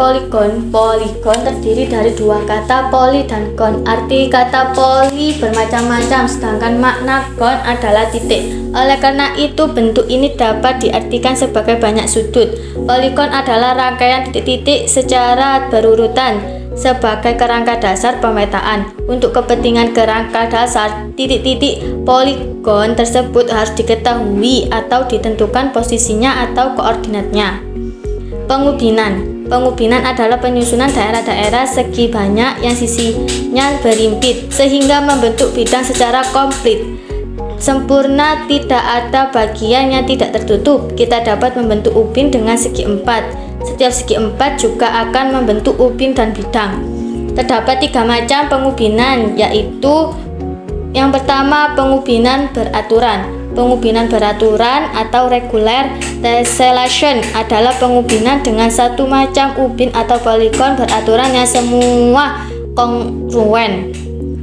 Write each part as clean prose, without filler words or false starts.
poligon. Poligon terdiri dari dua kata, poli dan gon. Arti kata poli bermacam-macam, sedangkan makna gon adalah titik. Oleh karena itu, bentuk ini dapat diartikan sebagai banyak sudut. Poligon adalah rangkaian titik-titik secara berurutan sebagai kerangka dasar pemetaan. Untuk kepentingan kerangka dasar, titik-titik poligon tersebut harus diketahui atau ditentukan posisinya atau koordinatnya. Pengubinan adalah penyusunan daerah-daerah segi banyak yang sisinya berimpit sehingga membentuk bidang secara komplit, sempurna, tidak ada bagian yang tidak tertutup. Kita dapat membentuk ubin dengan segi empat. Setiap segi empat juga akan membentuk ubin dan bidang. Terdapat 3 macam pengubinan, yaitu yang pertama, pengubinan beraturan. Pengubinan beraturan atau regular tessellation adalah pengubinan dengan satu macam ubin atau poligon beraturan yang semua kongruen.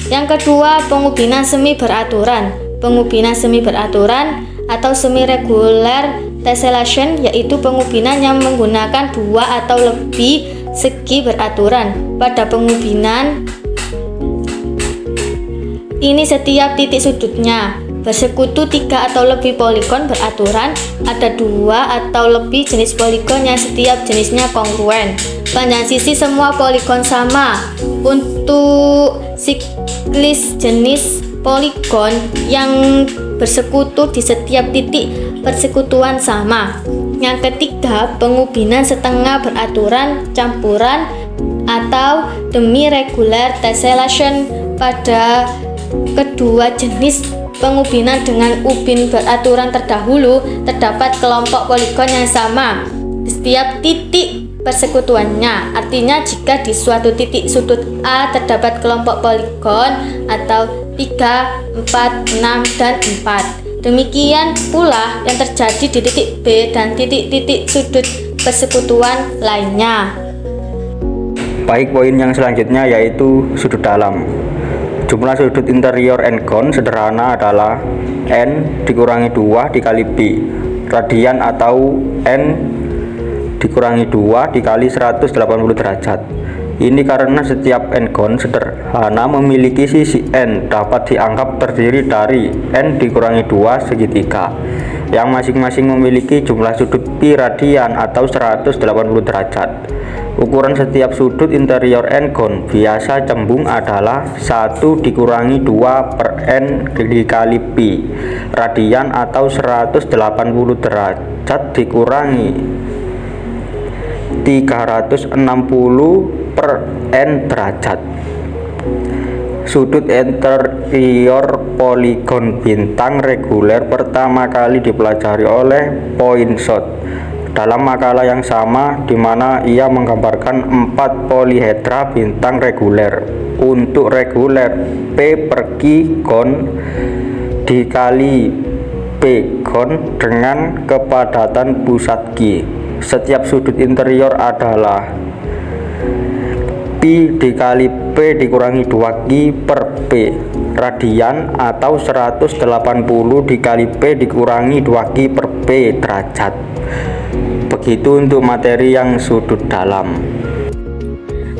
Yang kedua, pengubinan semi beraturan. Pengubinan semi beraturan atau semi regular tessellation yaitu pengubinan yang menggunakan 2 atau lebih segi beraturan. Pada pengubinan ini setiap titik sudutnya bersekutu 3 atau lebih poligon beraturan. Ada 2 atau lebih jenis poligon yang setiap jenisnya kongruen. Panjang sisi semua poligon sama. Untuk siklis jenis poligon yang bersekutu di setiap titik persekutuan sama. Yang ketiga, pengubinan setengah beraturan campuran atau demi regular tessellation. Pada kedua jenis pengubinan dengan ubin beraturan terdahulu, terdapat kelompok poligon yang sama di setiap titik persekutuannya. Artinya, jika di suatu titik sudut A terdapat kelompok poligon atau 3, 4, 6, dan 4. Demikian pula yang terjadi di titik B dan titik-titik sudut persekutuan lainnya. Baik, poin yang selanjutnya yaitu sudut dalam. Jumlah sudut interior n-gon sederhana adalah n dikurangi 2 dikali b, radian atau n dikurangi 2 dikali 180 derajat. Ini karena setiap n-gon sederhana memiliki sisi n dapat dianggap terdiri dari n dikurangi 2 segitiga yang masing-masing memiliki jumlah sudut pi radian atau 180 derajat. Ukuran setiap sudut interior n-gon biasa cembung adalah 1 dikurangi 2 per n dikali pi radian atau 180 derajat dikurangi 360 per n derajat. Sudut interior poligon bintang reguler pertama kali dipelajari oleh Poinsot dalam makalah yang sama, di mana ia menggambarkan 4 polihedra bintang reguler. Untuk reguler, P per Q gon dikali P gon dengan kepadatan pusat Q. Setiap sudut interior adalah pi dikali P dikurangi 2Q per P radian atau 180 dikali P dikurangi 2Q per P derajat. Begitu untuk materi yang sudut dalam.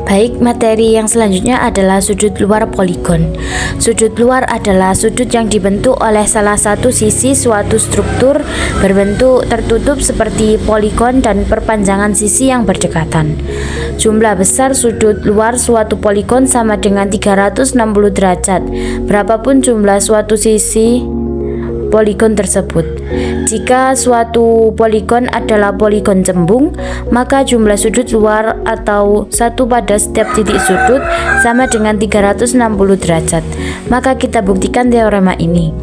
Baik, materi yang selanjutnya adalah sudut luar poligon. Sudut luar adalah sudut yang dibentuk oleh salah satu sisi suatu struktur berbentuk tertutup seperti poligon dan perpanjangan sisi yang berdekatan. Jumlah besar sudut luar suatu poligon sama dengan 360 derajat, berapapun jumlah suatu sisi poligon tersebut. Jika suatu poligon adalah poligon cembung, maka jumlah sudut luar atau satu pada setiap titik sudut sama dengan 360 derajat. Maka kita buktikan teorema ini.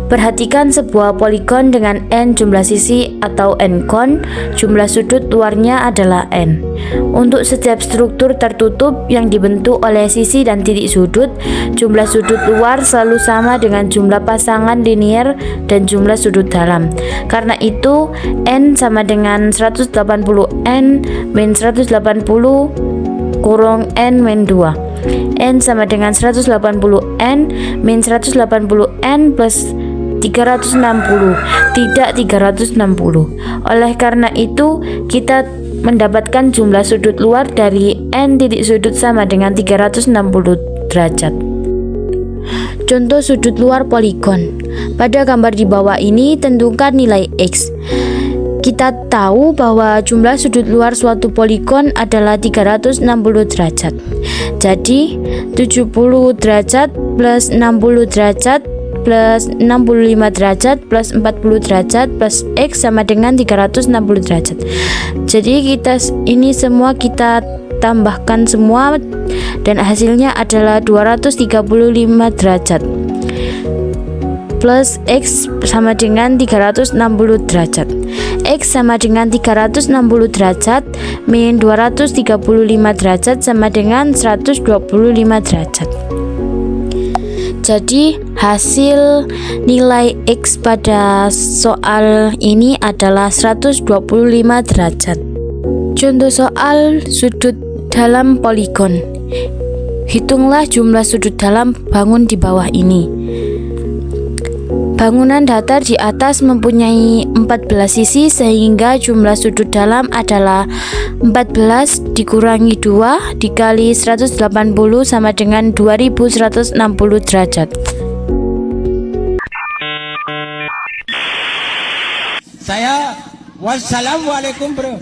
Perhatikan sebuah poligon dengan n jumlah sisi atau n-gon, jumlah sudut luarnya adalah n. Untuk setiap struktur tertutup yang dibentuk oleh sisi dan titik sudut, jumlah sudut luar selalu sama dengan jumlah pasangan linier dan jumlah sudut dalam. Karena itu, n sama dengan 180n min 180 kurung n min 2. N sama dengan 180n min 180n plus 360, tidak 360. Oleh karena itu, kita mendapatkan jumlah sudut luar dari n titik sudut sama dengan 360 derajat. Contoh sudut luar poligon. Pada gambar di bawah ini tentukan nilai X. Kita tahu bahwa jumlah sudut luar suatu poligon adalah 360 derajat. Jadi 70 derajat plus 60 derajat plus 65 derajat plus 40 derajat plus X sama dengan 360 derajat. Jadi ini semua kita tambahkan semua dan hasilnya adalah 235 derajat plus X sama dengan 360 derajat. X sama dengan 360 derajat min 235 derajat sama dengan 125 derajat. Jadi hasil nilai X pada soal ini adalah 125 derajat. Contoh soal sudut dalam poligon. Hitunglah jumlah sudut dalam bangun di bawah ini. Bangunan datar di atas mempunyai 14 sisi sehingga jumlah sudut dalam adalah 14 dikurangi 2 dikali 180 sama dengan 2160 derajat. Wassalamualaikum bro.